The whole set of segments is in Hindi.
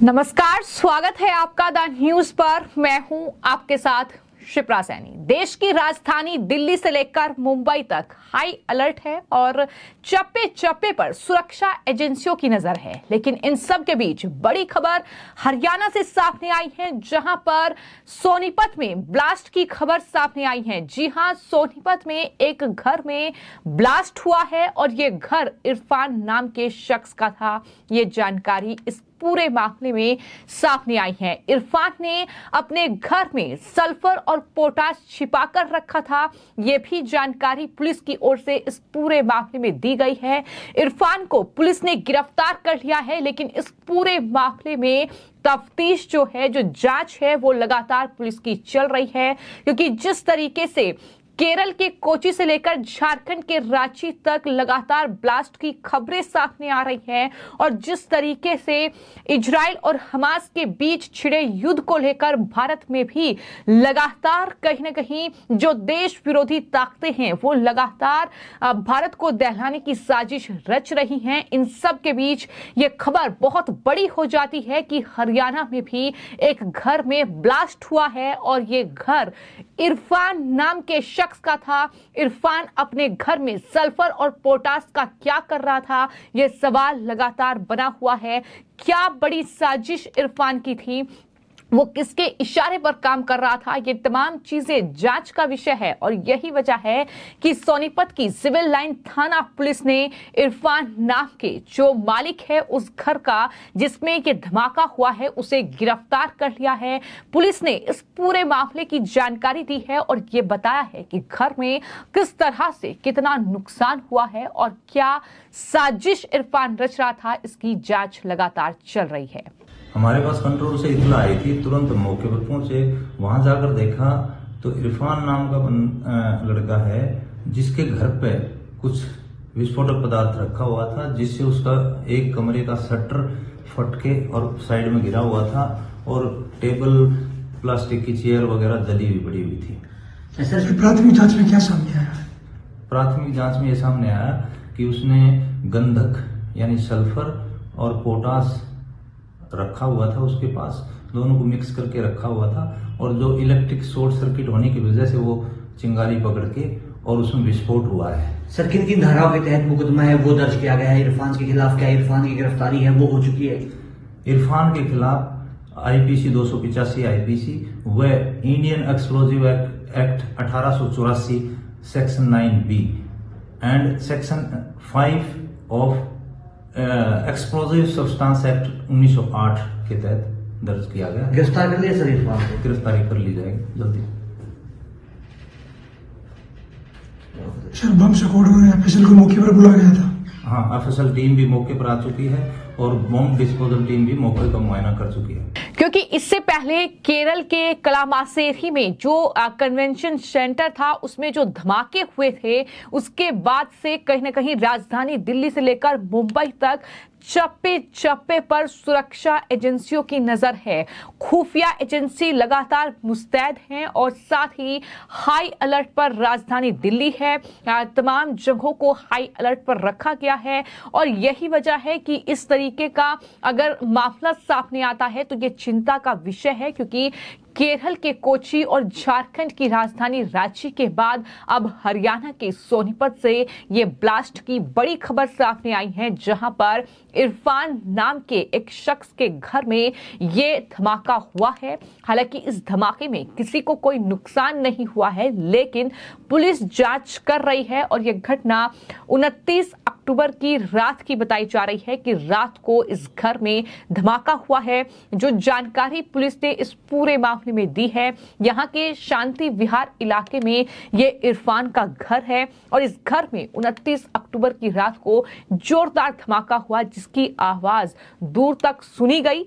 नमस्कार, स्वागत है आपका द न्यूज पर। मैं हूं आपके साथ शिप्रा सैनी। देश की राजधानी दिल्ली से लेकर मुंबई तक हाई अलर्ट है और चप्पे चप्पे पर सुरक्षा एजेंसियों की नजर है। लेकिन इन सब के बीच बड़ी खबर हरियाणा से सामने आई है, जहां पर सोनीपत में ब्लास्ट की खबर सामने आई है। जी हां, सोनीपत में एक घर में ब्लास्ट हुआ है और ये घर इरफान नाम के शख्स का था। ये जानकारी इस पूरे मामले में सामने आई है। इरफान ने अपने घर में सल्फर और पोटाश छिपा कर रखा था। यह भी जानकारी पुलिस की ओर से इस पूरे मामले में दी गई है। इरफान को पुलिस ने गिरफ्तार कर लिया है, लेकिन इस पूरे मामले में तफ्तीश जो है, जो जांच है, वो लगातार पुलिस की चल रही है। क्योंकि जिस तरीके से केरल के कोची से लेकर झारखंड के रांची तक लगातार ब्लास्ट की खबरें सामने आ रही हैं और जिस तरीके से इजराइल और हमास के बीच छिड़े युद्ध को लेकर भारत में भी लगातार कहीं ना कहीं जो देश विरोधी ताकतें हैं वो लगातार भारत को दहलाने की साजिश रच रही हैं। इन सब के बीच ये खबर बहुत बड़ी हो जाती है कि हरियाणा में भी एक घर में ब्लास्ट हुआ है और ये घर इरफान नाम के शख्स का था। इरफान अपने घर में सल्फर और पोटाश का क्या कर रहा था, यह सवाल लगातार बना हुआ है। क्या बड़ी साजिश इरफान की थी, वो किसके इशारे पर काम कर रहा था, ये तमाम चीजें जांच का विषय है। और यही वजह है कि सोनीपत की सिविल लाइन थाना पुलिस ने इरफान नाम के जो मालिक है उस घर का जिसमें ये धमाका हुआ है उसे गिरफ्तार कर लिया है। पुलिस ने इस पूरे मामले की जानकारी दी है और ये बताया है कि घर में किस तरह से कितना नुकसान हुआ है और क्या साजिश इरफान रच रहा था, इसकी जांच लगातार चल रही है। हमारे पास कंट्रोल से इत्तला आई थी, तुरंत मौके पर पहुंचे। वहां जाकर देखा तो इरफान नाम का लड़का है जिसके घर पे कुछ विस्फोटक पदार्थ रखा हुआ था, जिससे उसका एक कमरे का शटर फट के और साइड में गिरा हुआ था और टेबल, प्लास्टिक की चेयर वगैरह जली हुई पड़ी हुई थी। सर, प्राथमिक जांच में क्या सामने आया? प्राथमिक जांच में यह सामने आया कि उसने गंधक यानी सल्फर और पोटाश रखा हुआ था उसके पास, दोनों को मिक्स करके रखा हुआ था और जो इलेक्ट्रिक शॉर्ट सर्किट होने की वजह से वो चिंगारी पकड़ के और उसमें विस्फोट हुआ है। सर, किन किन धाराओं के तहत मुकदमा है वो दर्ज किया गया है इरफान के खिलाफ? क्या इरफान की गिरफ्तारी है वो हो चुकी है? इरफान के खिलाफ आईपीसी 285 आईपीसी व Indian explosive act 1884 section 9B and section 5 of explosive substance act 1908 के तहत दर्ज किया गया। गिरफ्तार कर लिया सर इरफान को? गिरफ्तारी कर ली जाएगी जल्दी। सर, बम स्क्वाड और एफएसएल को मौके पर बुलाया गया था? हाँ, एफएसएल टीम भी मौके पर आ चुकी है और बम डिस्पोजल टीम भी मौके का मुआयना कर चुकी है। क्योंकि इससे पहले केरल के कलामासेरी में जो कन्वेंशन सेंटर था उसमें जो धमाके हुए थे, उसके बाद से कहीं ना कहीं राजधानी दिल्ली से लेकर मुंबई तक चप्पे चप्पे पर सुरक्षा एजेंसियों की नजर है। खुफिया एजेंसी लगातार मुस्तैद हैं और साथ ही हाई अलर्ट पर राजधानी दिल्ली है। तमाम जगहों को हाई अलर्ट पर रखा गया है और यही वजह है कि इस तरीके का अगर मामला सामने आता है तो ये चिंता का विषय है। क्योंकि केरल के कोची और झारखंड की राजधानी रांची के बाद अब हरियाणा के सोनीपत से ये ब्लास्ट की बड़ी खबर सामने आई है, जहां पर इरफान नाम के एक शख्स के घर में ये धमाका हुआ है। हालांकि इस धमाके में किसी को कोई नुकसान नहीं हुआ है, लेकिन पुलिस जांच कर रही है और यह घटना 29 अक्टूबर की रात की बताई जा रही है कि रात को इस घर में धमाका हुआ है। जो जानकारी पुलिस ने इस पूरे मामले में दी है, यहाँ के शांति विहार इलाके में ये इरफान का घर है और इस घर में 29 अक्टूबर की रात को जोरदार धमाका हुआ, जिसकी आवाज दूर तक सुनी गई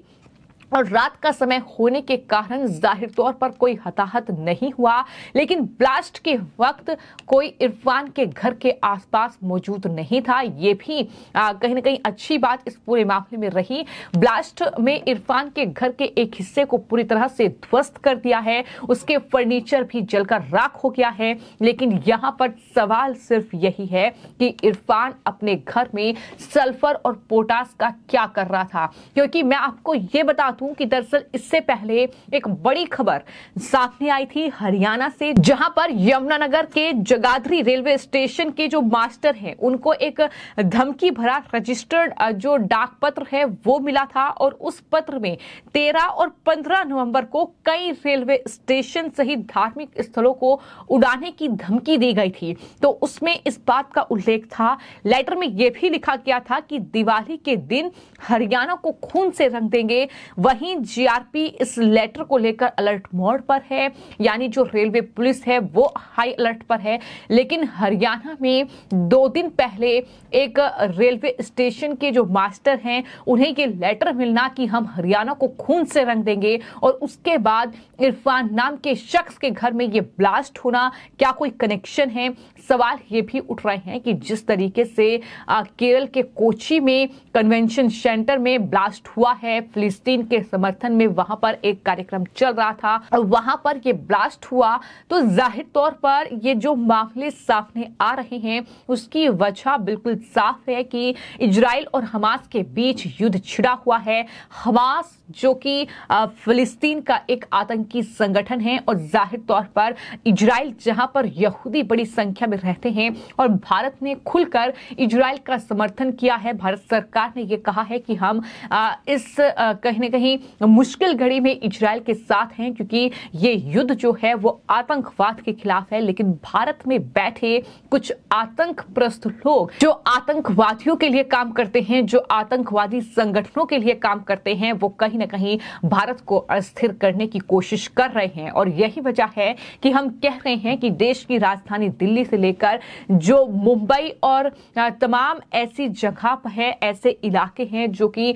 और रात का समय होने के कारण जाहिर तौर पर कोई हताहत नहीं हुआ, लेकिन ब्लास्ट के वक्त कोई इरफान के घर के आसपास मौजूद नहीं था। ये भी कहीं ना कहीं अच्छी बात इस पूरे मामले में रही। ब्लास्ट में इरफान के घर के एक हिस्से को पूरी तरह से ध्वस्त कर दिया है, उसके फर्नीचर भी जलकर राख हो गया है। लेकिन यहाँ पर सवाल सिर्फ यही है कि इरफान अपने घर में सल्फर और पोटास का क्या कर रहा था, क्योंकि मैं आपको ये बता दूं कि दरअसल इससे पहले एक बड़ी खबर सामने आई थी हरियाणा से, जहां पर यमुनानगर के जगाधरी रेलवे स्टेशन के जो मास्टर हैं उनको एक धमकी भरा रजिस्टर्ड जो डाक पत्र है वो मिला था, और उस पत्र में 13 और 15 नवंबर को कई रेलवे स्टेशन सहित धार्मिक स्थलों को उड़ाने की धमकी दी गई थी। तो उसमें इस बात का उल्लेख था, लेटर में यह भी लिखा गया था कि दिवाली के दिन हरियाणा को खून से रंग देंगे। वहीं जीआरपी इस लेटर को लेकर अलर्ट मोड पर है, यानी जो रेलवे पुलिस है वो हाई अलर्ट पर है। लेकिन हरियाणा में 2 दिन पहले एक रेलवे स्टेशन के जो मास्टर हैं उन्हें ये लेटर मिलना कि हम हरियाणा को खून से रंग देंगे, और उसके बाद इरफान नाम के शख्स के घर में ये ब्लास्ट होना, क्या कोई कनेक्शन है? सवाल ये भी उठ रहे हैं कि जिस तरीके से केरल के कोची में कन्वेंशन सेंटर में ब्लास्ट हुआ है, फिलिस्तीन के समर्थन में वहां पर एक कार्यक्रम चल रहा था और वहां पर ये ब्लास्ट हुआ, तो जाहिर तौर पर ये जो मामले सामने आ रहे हैं उसकी वजह बिल्कुल साफ है कि इजराइल और हमास के बीच युद्ध छिड़ा हुआ है। हमास जो कि फिलिस्तीन का एक आतंकी संगठन है, और जाहिर तौर पर इजराइल जहां पर यहूदी बड़ी संख्या में रहते हैं, और भारत ने खुलकर इजराइल का समर्थन किया है। भारत सरकार ने यह कहा है कि हम इस कहीं न कहीं मुश्किल घड़ी में इजराइल के साथ हैं, क्योंकि ये युद्ध जो है वो आतंकवाद के खिलाफ है। लेकिन भारत में बैठे कुछ आतंकप्रस्त लोग जो आतंकवादियों के लिए काम करते हैं, जो आतंकवादी संगठनों के लिए काम करते हैं, वो कहीं ना कहीं भारत को अस्थिर करने की कोशिश कर रहे हैं। और यही वजह है कि हम कह रहे हैं कि देश की राजधानी दिल्ली से लेकर जो मुंबई और तमाम ऐसी जगह है, ऐसे इलाके हैं जो कि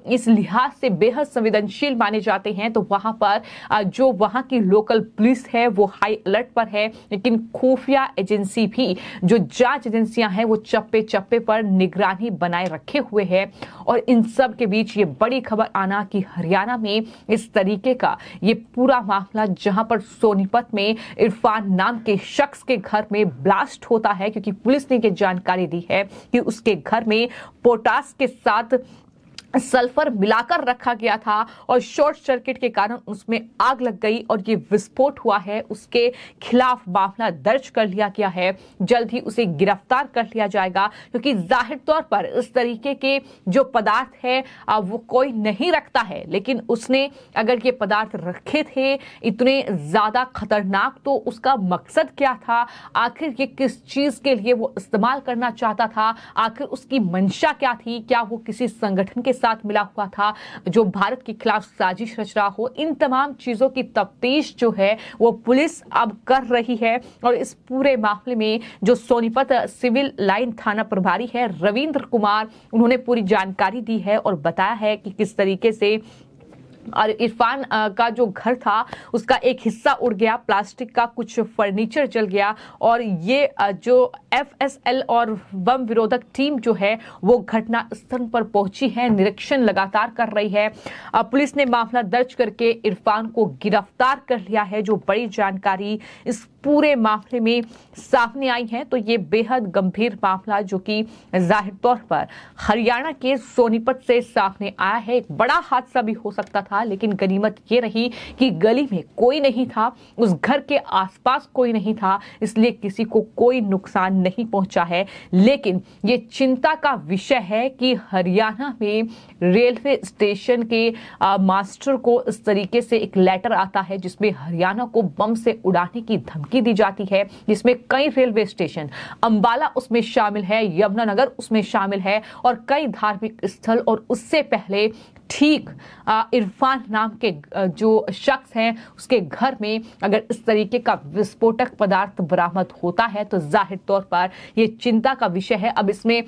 इस लिहाज से बेहद संवेदनशील माने जाते हैं, तो वहां पर जो वहां की लोकल पुलिस है वो हाई अलर्ट पर है। लेकिन खुफिया एजेंसी भी, जो जांच एजेंसियां हैं, वो चप्पे चप्पे पर निगरानी बनाए रखे हुए हैं। और इन सब के बीच ये बड़ी खबर आना कि हरियाणा में इस तरीके का ये पूरा मामला, जहां पर सोनीपत में इरफान नाम के शख्स के घर में ब्लास्ट होता है, क्योंकि पुलिस ने ये जानकारी दी है कि उसके घर में पोटास के साथ सल्फर मिलाकर रखा गया था और शॉर्ट सर्किट के कारण उसमें आग लग गई और ये विस्फोट हुआ है। उसके खिलाफ मामला दर्ज कर लिया गया है, जल्द ही उसे गिरफ्तार कर लिया जाएगा, क्योंकि जाहिर तौर पर इस तरीके के जो पदार्थ है वो कोई नहीं रखता है। लेकिन उसने अगर ये पदार्थ रखे थे इतने ज्यादा खतरनाक, तो उसका मकसद क्या था? आखिर ये किस चीज के लिए वो इस्तेमाल करना चाहता था? आखिर उसकी मंशा क्या थी? क्या वो किसी संगठन के साथ मिला हुआ था जो भारत के खिलाफ साजिश रच रहा हो? इन तमाम चीजों की तफ्तीश जो है वो पुलिस अब कर रही है। और इस पूरे मामले में जो सोनीपत सिविल लाइन थाना प्रभारी है रविंद्र कुमार, उन्होंने पूरी जानकारी दी है और बताया है कि किस तरीके से और इरफान का जो घर था उसका एक हिस्सा उड़ गया, प्लास्टिक का कुछ फर्नीचर जल गया, और ये जो एफएसएल और बम विरोधक टीम जो है वो घटना स्थल पर पहुंची है, निरीक्षण लगातार कर रही है। पुलिस ने मामला दर्ज करके इरफान को गिरफ्तार कर लिया है। जो बड़ी जानकारी इस पूरे मामले में सामने आई है, तो ये बेहद गंभीर मामला जो कि जाहिर तौर पर हरियाणा के सोनीपत से सामने आया है। एक बड़ा हादसा भी हो सकता था, लेकिन गनीमत ये रही कि गली में कोई नहीं था, उस घर के आसपास कोई नहीं था, इसलिए किसी को कोई नुकसान नहीं पहुंचा है। लेकिन ये चिंता का विषय है कि हरियाणा में रेलवे स्टेशन के मास्टर को इस तरीके से एक लेटर आता है जिसमें हरियाणा को बम से उड़ाने की धमकी दी जाती है, जिसमें कई रेलवे स्टेशन, अंबाला उसमें शामिल है, यमुनानगर उसमें शामिल है, और कई धार्मिक स्थल। और उससे पहले ठीक इरफान नाम के जो शख्स हैं उसके घर में अगर इस तरीके का विस्फोटक पदार्थ बरामद होता है तो जाहिर तौर पर यह चिंता का विषय है। अब इसमें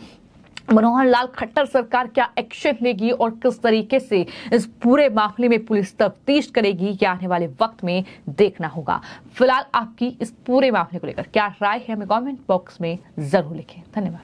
मनोहर लाल खट्टर सरकार क्या एक्शन लेगी और किस तरीके से इस पूरे मामले में पुलिस तफ्तीश करेगी, क्या आने वाले वक्त में देखना होगा। फिलहाल आपकी इस पूरे मामले को लेकर क्या राय है, हमें कमेंट बॉक्स में जरूर लिखें। धन्यवाद।